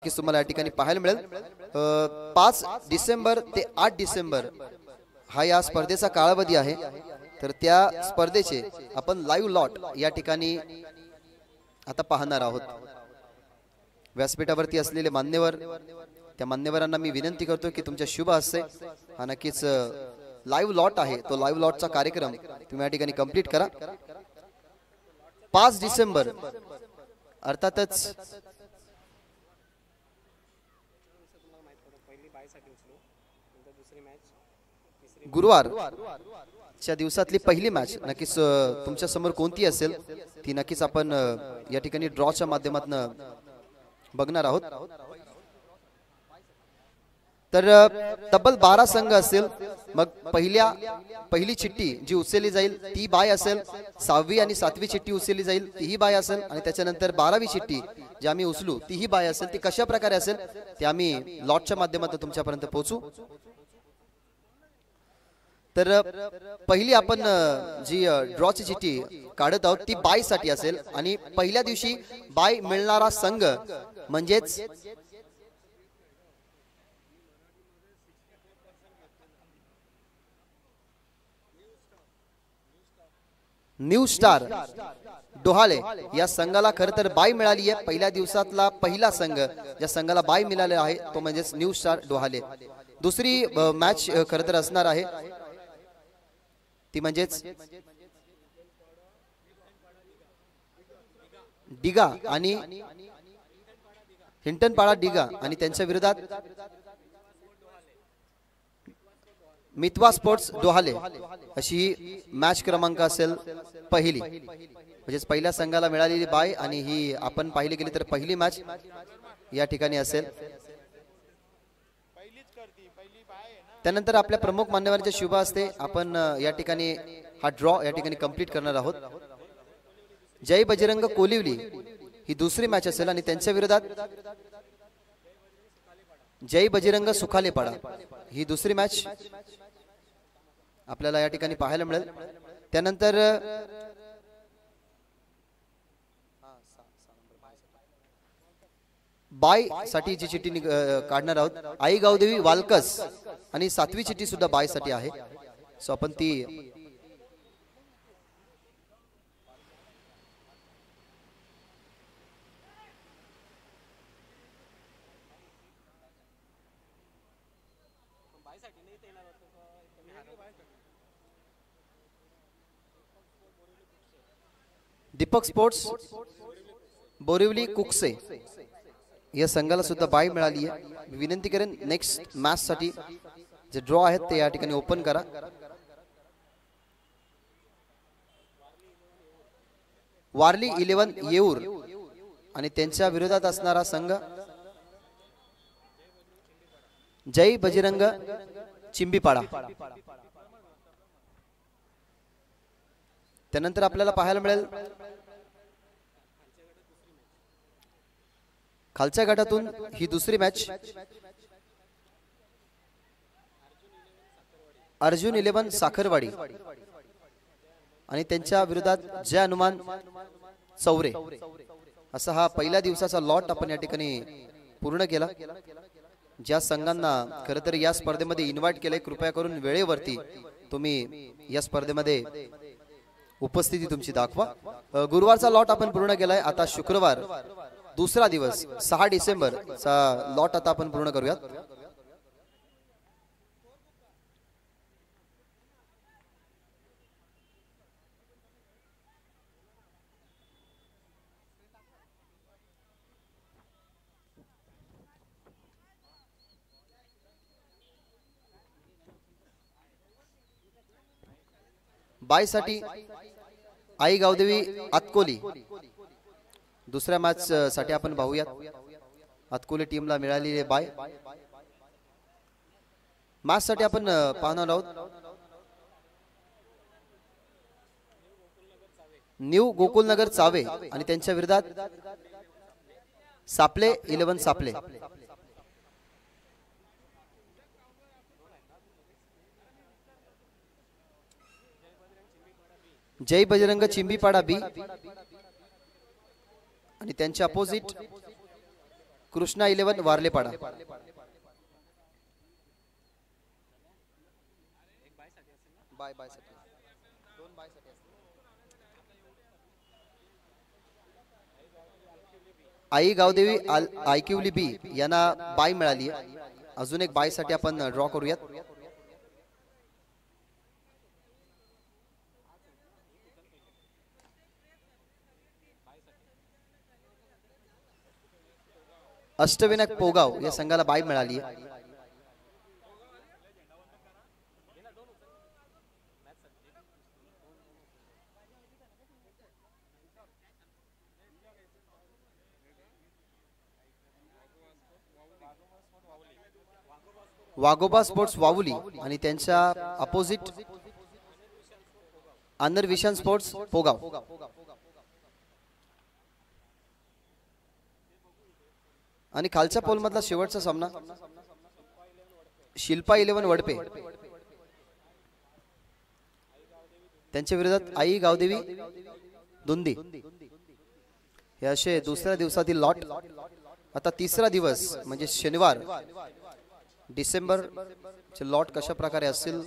की तुम्हाला या ठिकाणी पाहायला मिळेल 5 डिसेंबर ते 8 डिसेंबर हा या स्पर्धेचा कालावधी आहे। तर त्या स्पर्धेचे आपण लाईव्ह लॉट या ठिकाणी आता पाहणार आहोत। व्यासपीठावरती असलेले मान्यवर, त्या मान्यवरांना मी विनंती करतो की तुमच्या शुभ हस्ते हा नक्कीच लाईव्ह लॉट आहे, तो लाईव्ह लॉटचा कार्यक्रम तुम्ही या ठिकाणी कंप्लीट करा। 5 डिसेंबर अर्थातच गुरुवार च्या दिवसातली पहिली मॅच नक्कीच तुमच्या समोर कोणती असेल ती नक्कीच आपण या ठिकाणी ड्रॉच्या माध्यमातून बघणार आहोत। तर तब्बल 12 संघ असेल। मग पहिली चिठ्ठी जी उचलली जाईल ती बाय असेल, 6वी आणि 7वी चिठ्ठी उचलली जाईल तीही बाय असेल, आणि त्याच्यानंतर 12वी चिठ्ठी जी आम्ही उचलू तीही बाय असेल। ती कशा प्रकारे असेल ते आम्ही लॉटच्या माध्यमातून तुमच्यापर्यंत पोहोचू। तर पहिली आपण जी ड्रॉची चिठ्ठी काढत आहोत ती बाय साठी असेल, आणि पहिल्या दिवशी बाय मिळणारा संघ म्हणजेच न्यू स्टार डोहाळे या संघाला खरं तर बाय मिळाली आहे। पहिल्या दिवसातला पहिला संघ ज्या संघाला बाय मिळालेला आहे तो म्हणजेच न्यू स्टार डोहाळे। दुसरी मॅच खरं तर असणार आहे ती म्हणजेच डिगा आणि हिंटनपाडा डिगा आणि त्यांच्या विरोधात मितवा स्पोर्ट्स डोहाळे अशी मॅच क्रमांक असेल पहिली, म्हणजेच पहिल्या संघाला मिळालेली बाय, आणि ही आपण पाहिली गेली तर पहिली मॅच या ठिकाणी असेल। त्यानंतर आपल्या प्रमुख मान्यवरांच्या शुभ हस्ते आपण या ठिकाणी हा ड्रॉ या ठिकाणी कंप्लीट करणार आहोत। जय बजरंग कोलिवली ही दुसरी मॅच असेल, आणि त्यांच्या विरोधात जय बजरंग सुखालेपाडा ही दुसरी मॅच आपल्याला या ठिकाणी पाहायला मिळेल। त्यानंतर बाय साठी जी चिठ्ठी काढणार आहोत आई गावदेवी वालकस, आणि 7वी चिठ्ठी सुद्धा बाय साठी आहे। सो आपण ती दीपक स्पोर्ट्स बोरिवली कुकसे या संघाला सुद्धा बाय मिळाली आहे। विनंती करेन नेक्स्ट मॅच साठी जे ड्रॉ आहेत ते या ठिकाणी ओपन करा। वारली 11 येऊर आणि त्यांच्या विरोधात असणारा संघ जय बजरंग चिंबीपाडा। त्यानंतर आपल्याला पाहायला मिळेल खालच्या गटातून ही दुसरी मॅच अर्जुन 11 साखरवाडी आणि त्यांच्या विरोधात जय हनुमान चौरे असा हा पहिल्या दिवसाचा लॉट आपण या ठिकाणी पूर्ण केला। ज्या संघांना खरं तर या स्पर्धेमध्ये इन्व्हाइट केले कृपया करून वेळेवरती तुम्ही या स्पर्धेमध्ये उपस्थिती तुमची दाखवा। गुरुवारचा लॉट आपण पूर्ण केलाय। आता शुक्रवार दुसरा दिवस 6 डिसेंबर चा लॉट आता आपण पूर्ण करूयात। बाय साठी आई गावदेवी आतकोली दुसऱ्या मॅच साठी आपण पाहूयात। आतकोली टीमला मिळालेली बाय मॅच साठी आपण पाहणार आहोत न्यू गोकुलनगर चावे आणि त्यांच्या विरोधात सापले 11 सापले। जय बजरंग चिंबीपाडा बी आणि त्यांच्या अपोजिट कृष्णा 11 वारलेपाडा. आई गावदेवी आयक्यूली बी यांना बाय मिळाली. अजून एक बाय साठी आपण ड्रॉ करूयात. अष्टविनायक पोगाव या संघाला बाय मिळाली. वाघोबा स्पोर्ट्स वावुली आणि त्यांच्या opposite owner vision sports Pogaon. आणि खालच्या पोल मधला शेवटचा सामना शिल्पा 11 वडपे त्यांच्या विरोधात आई गावदेवी दुंदी. हे असे दुसऱ्या दिवसातील लॉट. आता तिसरा दिवस म्हणजे शनिवार डिसेंबर चे लॉट कशा प्रकारे असतील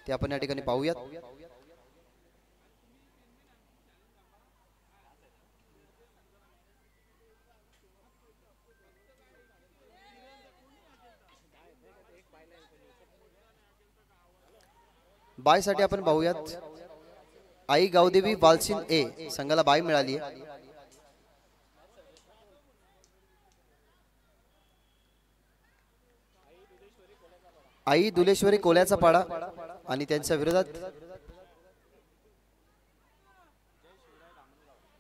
ते आपण या ठिकाणी पाहूयात. बाय साठी आपण पाहूयात. आई गावदेवी वालसिन ए संघाला बाय मिळाली आहे. आई दुलेश्वरी कोल्याचा पाडा आणि त्यांच्या विरोधात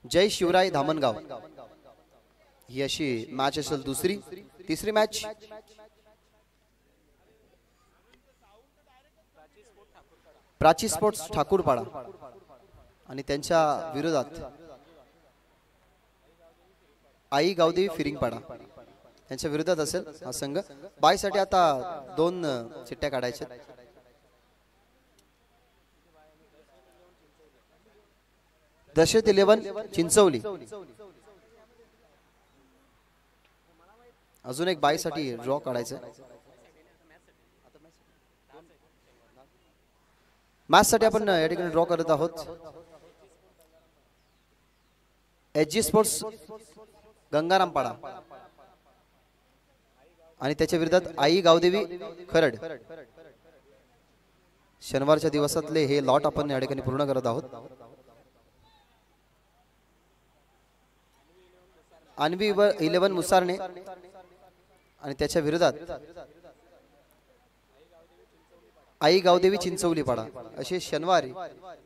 जय शिवराय धामणगाव. ही अशी मॅच असेल दुसरी. तिसरी मॅच प्राची स्पोर्ट्स ठाकूरपाडा आणि त्यांच्या विरोधात आई गावदेवी फिरिंगपाडा त्यांच्या विरोधात असेल हा संघ. बाय साठी आता 2 चिठ्ठ्या काढायच्या. दशरथ 11 चिंचवली. अजून एक बाय साठी ड्रॉ काढायचं. मॅच साठी आपण या ठिकाणी ड्रॉ करत आहोत. एचजी स्पोर्ट्स गंगारामपाडा आणि त्याच्या विरोधात आई गावदेवी खरड. शनिवारच्या दिवसातले हे लॉट आपण या ठिकाणी पूर्ण करत आहोत. अन्वी 11 मुसारणे आणि त्याच्या विरोधात आई गावदेवी चिंचवली पाडा. असे शनिवारी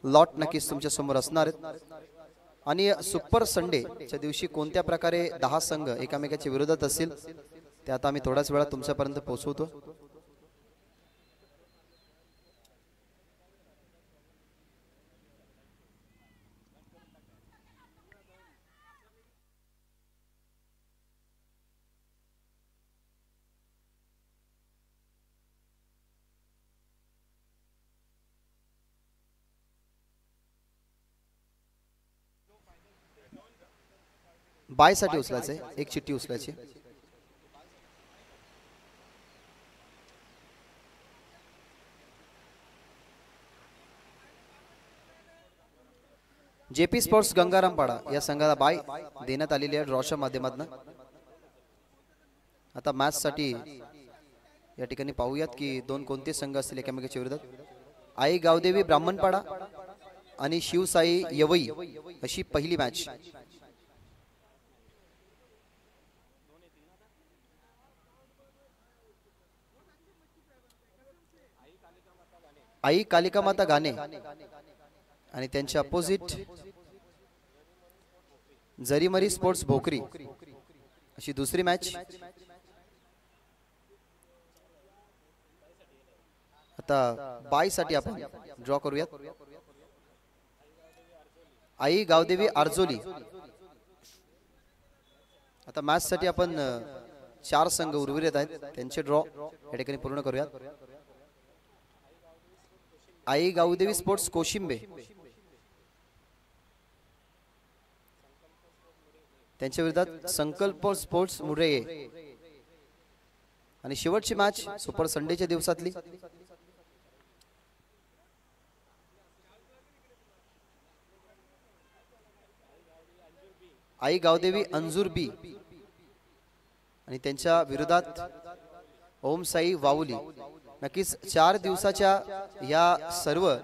लॉट नक्कीच तुमच्या समोर असणार आहेत. आणि सुपर संडेच्या दिवशी कोणत्या प्रकारे 10 संघ एकामेकाच्या विरोधात असतील ते आता आम्ही थोड्याच वेळात तुमच्यापर्यंत पोहोचवतो. बाय साठी उचलायचे. एक चिठ्ठी उचलायची. जेपी स्पोर्ट्स गंगारामपाडा या संघाला बाय देण्यात आलेली आहे ड्रॉच्या माध्यमातून. आता मॅच साठी या ठिकाणी पाहूयात की 2 कोणते संघ असतील एकामेकाच्या विरोधात. आई गावदेवी ब्राह्मणपाडा आणि शिवसाई यवई अशी पहिली मॅच. आई कालिका माता गाणे आणि त्यांच्या अपोजिट जरीमरी स्पोर्ट्स भोकरी अशी दुसरी मॅच. आता बाय साठी आपण ड्रॉ करूयात. आई गावदेवी आरजोली. आता मॅच साठी आपण 4 संघ उर्वरित आहेत त्यांचे ड्रॉ या ठिकाणी पूर्ण करूयात. आई गावदेवी स्पोर्ट्स कोशिंबे त्यांच्या विरोधात संकल्प स्पोर्ट्स मुरे आणि शेवटची मॅच सुपर संडेच्या दिवसातली आई गावदेवी अंजूर बी आणि त्यांच्या विरोधात ओम साई वावुली. नक्कीच 4 दिवसाच्या या सर्व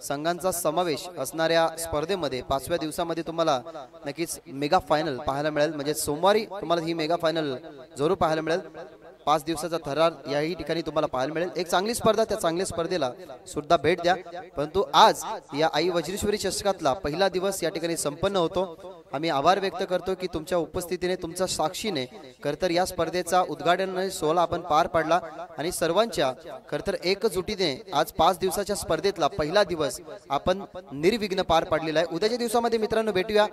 संघांचा समावेश असणाऱ्या स्पर्धेमध्ये 5व्या दिवसामध्ये तुम्हाला नक्कीच मेगा फायनल पाहायला मिळेल. म्हणजे सोमवारी तुम्हाला ही मेगा फायनल जरूर पाहायला मिळेल. 5 दिवसाचा थरार याही ठिकाणी तुम्हाला पाहायला मिळेल. एक चांगली स्पर्धा, त्या चांगल्या स्पर्धेला सुद्धा भेट द्या. परंतु आज या आई वज्रेश्वरी चषकातला पहिला दिवस या ठिकाणी संपन्न होतो. आम्ही आभार व्यक्त करतो की तुमच्या उपस्थितीने, तुमच्या साक्षीने खरतर या स्पर्धेचा उद्घाटन सोहळा आपण पार पाडला आणि सर्वांच्या खरतर एकजुटीने आज 5 दिवसाच्या स्पर्धेतला पहिला दिवस आपण निर्विघ्न पार पाडलेला आहे. उद्याच्या दिवसामध्ये मित्रांनो भेटूया.